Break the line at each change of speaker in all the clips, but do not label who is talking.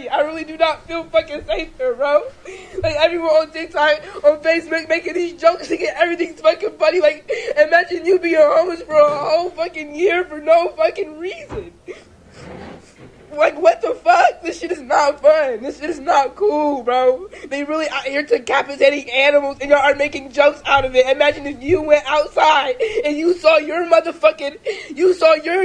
body. I really do not feel fucking safe here, bro. Like, everyone on TikTok, on Facebook, making these jokes to get everything fucking funny. Like, imagine you being homeless for a whole fucking year for no fucking reason. Like, what the fuck? This shit is not fun. This shit is not cool, bro. They really out here decapitating animals and y'all are making jokes out of it. Imagine if you went outside and you saw your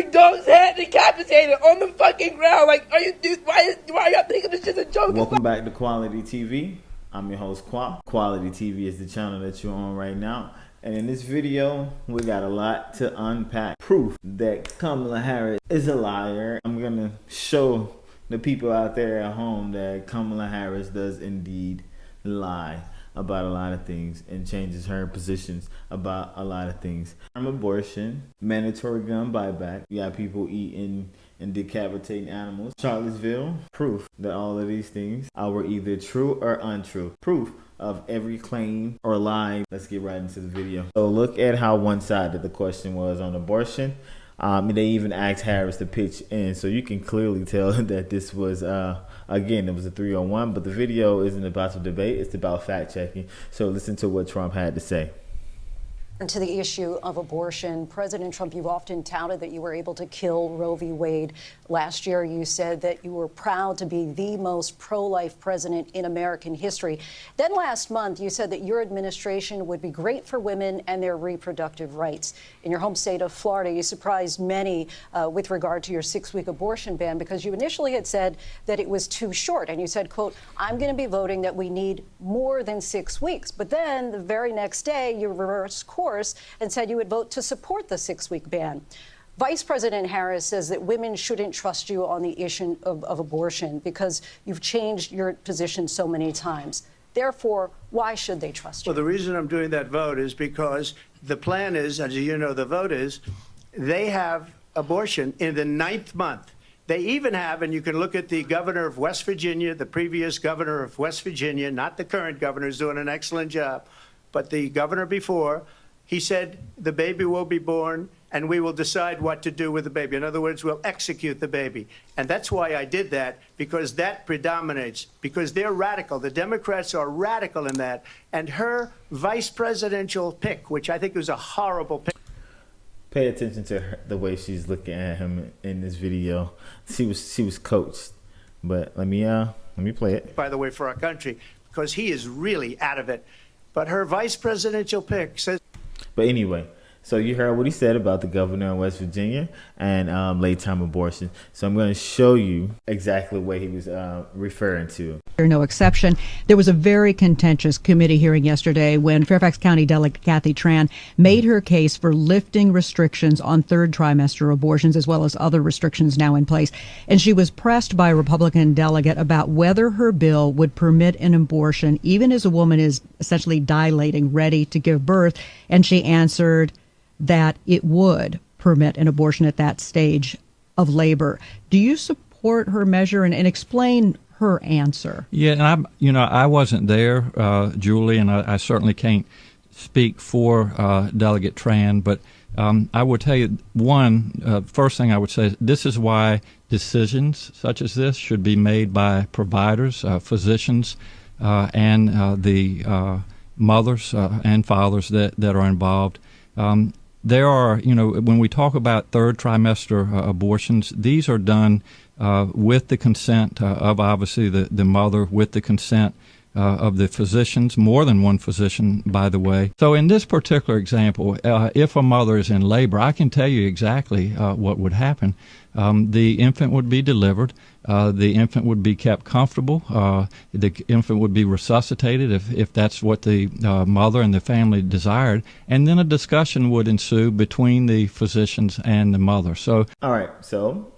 dog's head decapitated on the fucking ground. Like, why are y'all thinking this shit's a joke?
Welcome back to Quality TV. I'm your host, Qua. Quality TV is the channel that you're on right now. And in this video, we got a lot to unpack. Proof that Kamala Harris is a liar. I'm going to show the people out there at home that Kamala Harris does indeed lie about a lot of things and changes her positions about a lot of things. From abortion, mandatory gun buyback, you got people eating and decapitating animals. Charlottesville, proof that all of these things were either true or untrue. Proof of every claim or lie. Let's get right into the video. So look at how one-sided the question was on abortion. They even asked Harris to pitch in, so you can clearly tell that this was again, it was a 3-on-1, but the video isn't about the debate, it's about fact-checking. So listen to what Trump had to say.
To the issue of abortion, President Trump, you've often touted that you were able to kill Roe v. Wade. Last year, you said that you were proud to be the most pro-life president in American history. Then last month, you said that your administration would be great for women and their reproductive rights. In your home state of Florida, you surprised many with regard to your 6-week abortion ban because you initially had said that it was too short. And you said, quote, I'm going to be voting that we need more than 6 weeks. But then the very next day, you reversed course and said you would vote to support the 6-week ban. Vice President Harris says that women shouldn't trust you on the issue of abortion because you've changed your position so many times. Therefore, why should they trust you?
Well, the reason I'm doing that vote is because the plan is, as you know, the vote is, they have abortion in the 9th month. They even have, and you can look at the governor of West Virginia, the previous governor of West Virginia, not the current governor, who's doing an excellent job, but the governor before. He said the baby will be born and we will decide what to do with the baby. In other words, we'll execute the baby. And that's why I did that, because that predominates, because they're radical. The Democrats are radical in that. And her vice presidential pick, which I think was a horrible pick.
Pay attention to her, the way she's looking at him in this video. She was coached. But let me play it.
By the way, for our country, because he is really out of it. But her vice presidential pick says.
But anyway, so you heard what he said about the governor in West Virginia and late-term abortion. So I'm going to show you exactly what he was referring to.
No exception. There was a very contentious committee hearing yesterday when Fairfax County Delegate Kathy Tran made her case for lifting restrictions on third trimester abortions as well as other restrictions now in place. And she was pressed by a Republican delegate about whether her bill would permit an abortion even as a woman is essentially dilating, ready to give birth. And she answered that it would permit an abortion at that stage of labor. Do you support her measure and explain her answer?
Yeah, and I wasn't there, Julie, and I certainly can't speak for Delegate Tran, but I would tell you first thing I would say is this is why decisions such as this should be made by providers, physicians, and the mothers and fathers that are involved. There are, when we talk about third trimester abortions, these are done with the consent of obviously the mother, with the consent of the physicians, more than one physician, by the way. So in this particular example, if a mother is in labor, I can tell you exactly what would happen. The infant would be delivered. The infant would be kept comfortable. The infant would be resuscitated if that's what the mother and the family desired. And then a discussion would ensue between the physicians and the mother. So,
all right. So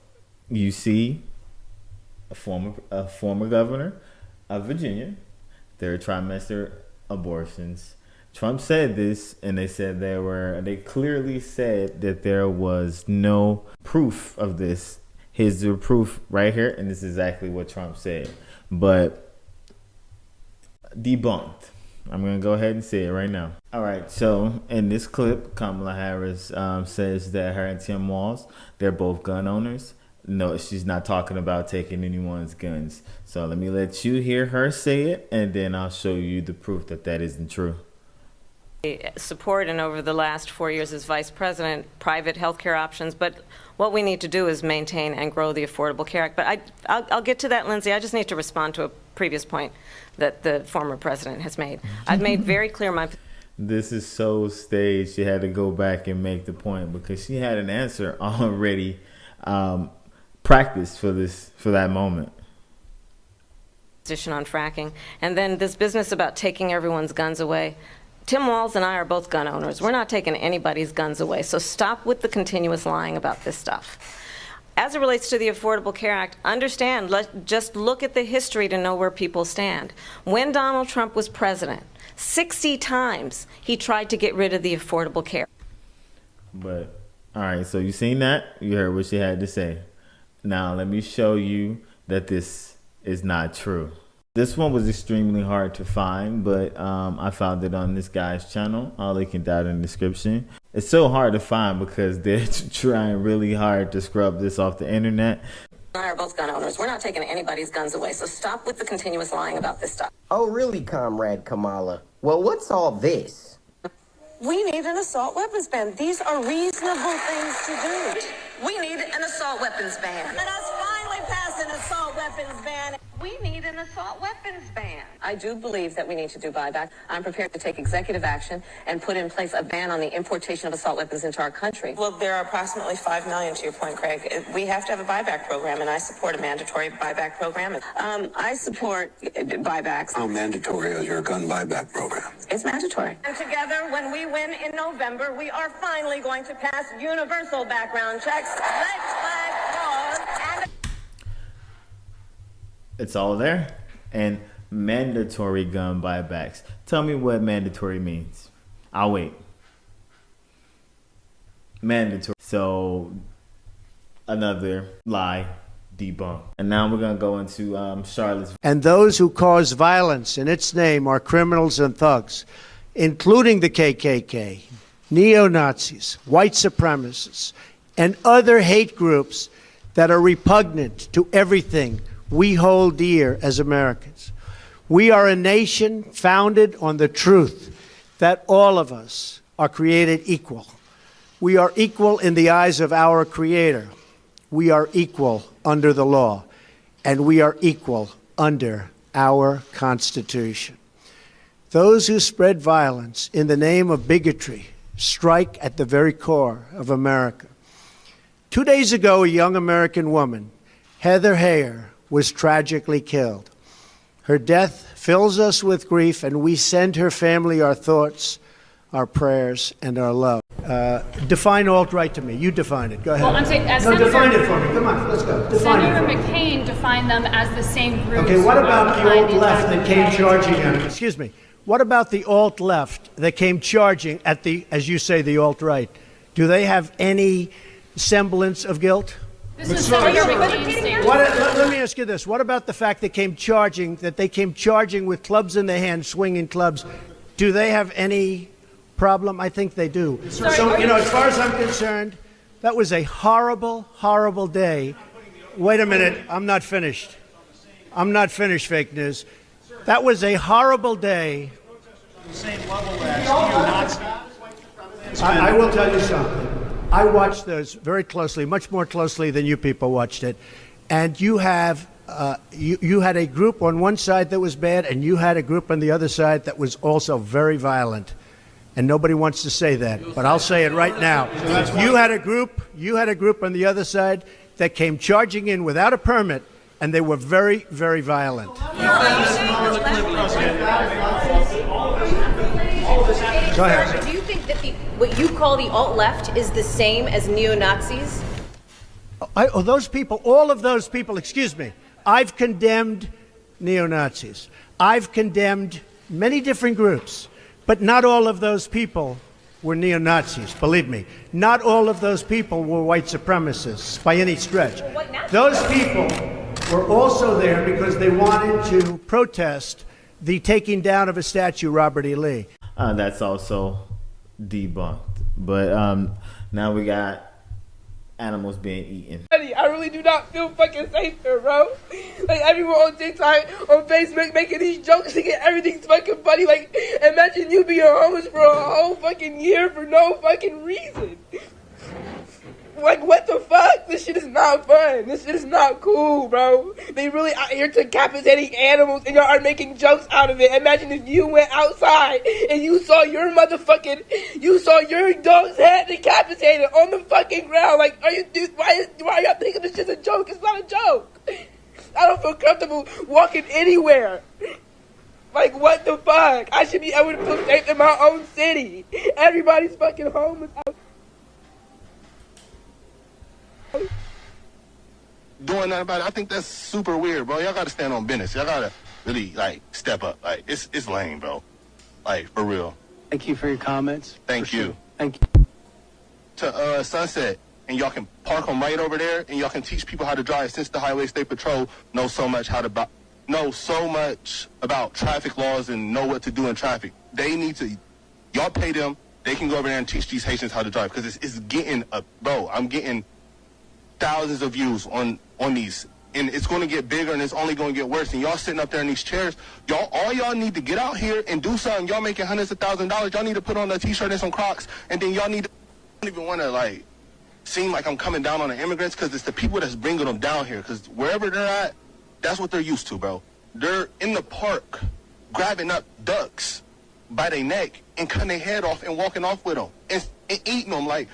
you see a former governor of Virginia, third trimester abortions. Trump said this, and they said they clearly said that there was no proof of this. Here's the proof right here, and this is exactly what Trump said. But debunked. I'm going to go ahead and say it right now. All right, so in this clip, Kamala Harris says that her and Tim Walz, they're both gun owners, no, she's not talking about taking anyone's guns. So let me let you hear her say it, and then I'll show you the proof that that isn't true.
Support, and over the last 4 years as vice president, private health care options. But what we need to do is maintain and grow the Affordable Care Act. But I'll get to that, Lindsay. I just need to respond to a previous point that the former president has made. I've made very clear my...
This is so staged. She had to go back and make the point because she had an answer already practiced for that moment.
Position on fracking. And then this business about taking everyone's guns away. Tim Walz and I are both gun owners. We're not taking anybody's guns away. So stop with the continuous lying about this stuff. As it relates to the Affordable Care Act, understand, just look at the history to know where people stand. When Donald Trump was president, 60 times he tried to get rid of the Affordable Care.
But, all right, so you seen that? You heard what she had to say. Now, let me show you that this is not true. This one was extremely hard to find, but I found it on this guy's channel. I'll link it down in the description. It's so hard to find because they're trying really hard to scrub this off the internet.
I are both gun owners. We're not taking anybody's guns away, so stop with the continuous lying about this stuff.
Oh, really, Comrade Kamala? Well, what's all this?
We need an assault weapons ban. These are reasonable things to do.
We need an assault weapons ban.
Let us finally pass an assault weapons ban.
We need an assault weapons ban.
I do believe that we need to do buyback. I'm prepared to take executive action and put in place a ban on the importation of assault weapons into our country.
Well, there are approximately 5 million, to your point, Craig. We have to have a buyback program, and I support a mandatory buyback program.
I support buybacks.
How mandatory is your gun buyback program?
It's mandatory.
And together, when we win in November, we are finally going to pass universal background checks, red flag laws, and...
It's all there. And mandatory gun buybacks. Tell me what mandatory means. I'll wait. Mandatory. So another lie debunked. And now we're going to go into Charlottesville.
And those who cause violence in its name are criminals and thugs, including the KKK, neo-Nazis, white supremacists, and other hate groups that are repugnant to everything we hold dear as Americans. We are a nation founded on the truth that all of us are created equal. We are equal in the eyes of our Creator. We are equal under the law, and we are equal under our Constitution. Those who spread violence in the name of bigotry strike at the very core of America. 2 days ago, a young American woman, Heather Heyer, was tragically killed. Her death fills us with grief, and we send her family our thoughts, our prayers, and our love. Define alt-right to me. You define it. Go ahead.
Well, I'm saying,
define it for me. Come on, let's go.
Senator McCain defined them as the same group.
Okay, what about the alt-left that came charging at it? Excuse me. What about the alt-left that came charging at the, as you say, the alt-right? Do they have any semblance of guilt?
This is Senator McCain's statement.
Let me ask you this. What about the fact they came charging with clubs in their hands, swinging clubs? Do they have any problem? I think they do. So, as far as I'm concerned, that was a horrible, horrible day. Wait a minute. I'm not finished. I'm not finished, fake news. That was a horrible day. I will tell you something. I watched those very closely, much more closely than you people watched it. And you have, you had a group on one side that was bad, and you had a group on the other side that was also very violent. And nobody wants to say that, but I'll say it right now. You had a group on the other side that came charging in without a permit, and they were very, very violent. Go ahead.
Do you think that what you call the alt-left is the same as neo-Nazis?
Those people, all of those people, excuse me, I've condemned neo-Nazis. I've condemned many different groups, but not all of those people were neo-Nazis, believe me. Not all of those people were white supremacists by any stretch. Those people were also there because they wanted to protest the taking down of a statue, Robert E. Lee.
That's also debunked. But now we got animals being eaten.
I really do not feel fucking safe here, bro. Like, everyone on TikTok, on Facebook, making these jokes to get everything fucking funny. Like, imagine you being homeless for a whole fucking year for no fucking reason. Like, what the fuck? This shit is not fun. This shit is not cool, bro. They really out here decapitating animals and y'all are making jokes out of it. Imagine if you went outside and you saw your dog's head decapitated on the fucking ground. Like, why are y'all thinking this shit's a joke? It's not a joke. I don't feel comfortable walking anywhere. Like, what the fuck? I should be able to feel safe in my own city. Everybody's fucking homeless out.
Doing nothing about it. I think that's super weird, bro. Y'all gotta stand on business. Y'all gotta really, like, step up. Like, it's lame, bro. Like, for real.
Thank you for your comments.
Thank you.
Thank you.
To Sunset, and y'all can park them right over there, and y'all can teach people how to drive, since the Highway State Patrol knows so much about traffic laws and know what to do in traffic. They need to, y'all pay them, they can go over there and teach these Haitians how to drive, because it's getting bro, I'm getting thousands of views on these, and it's going to get bigger, and it's only going to get worse. And y'all sitting up there in these chairs, all y'all need to get out here and do something. Y'all making hundreds of $1,000s. Y'all need to put on a t-shirt and some Crocs, and then y'all need to, I don't even want to, like, seem like I'm coming down on the immigrants, because it's the people that's bringing them down here, because wherever they're at, that's what they're used to, bro. They're in the park grabbing up ducks by their neck and cutting their head off and walking off with them and eating them. Like,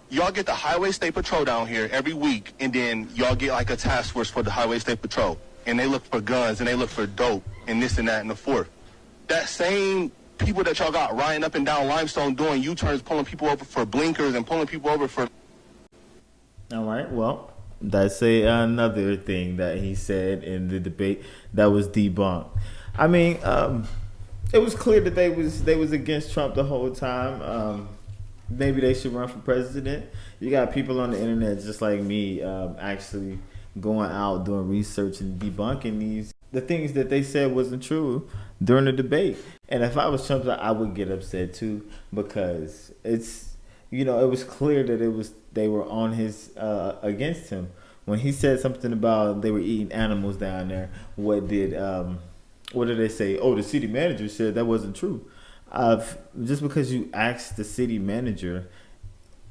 y'all get the Highway State Patrol down here every week, and then y'all get like a task force for the Highway State Patrol, and they look for guns, and they look for dope, and this and that and the fourth. That same people that y'all got riding up and down Limestone doing U-turns, pulling people over for blinkers and pulling people over for...
All right, well, that's another thing that he said in the debate that was debunked. I mean, it was clear that they was against Trump the whole time. Maybe they should run for president. You got people on the internet just like me actually going out doing research and debunking the things that they said wasn't true during the debate. And if I was Trump, I would get upset too, because it's, it was clear that they were on his against him when he said something about they were eating animals down there. What did they say? Oh, the city manager said that wasn't true. Just because you asked the city manager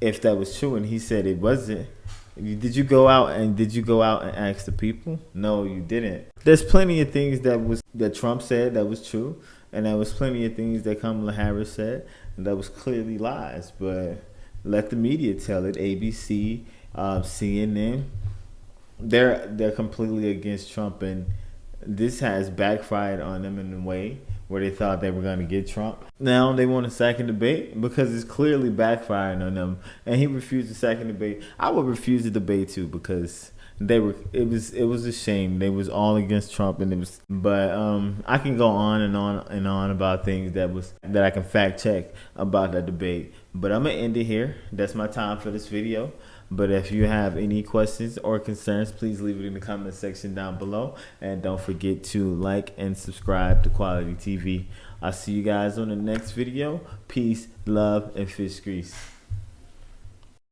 if that was true and he said it wasn't, did you go out and ask the people? No, you didn't. There's plenty of things that Trump said that was true, and there was plenty of things that Kamala Harris said and that was clearly lies. But let the media tell it. ABC, CNN, they're completely against Trump, and this has backfired on them in a way where they thought they were going to get Trump. Now they want a second debate because it's clearly backfiring on them. And he refused the second debate. I would refuse the debate too, because it was a shame. They was all against Trump, and but I can go on and on and on about things that I can fact check about that debate. But I'm gonna end it here. That's my time for this video. But if you have any questions or concerns, please leave it in the comment section down below. And don't forget to like and subscribe to Quality TV. I'll see you guys on the next video. Peace, love, and fish grease.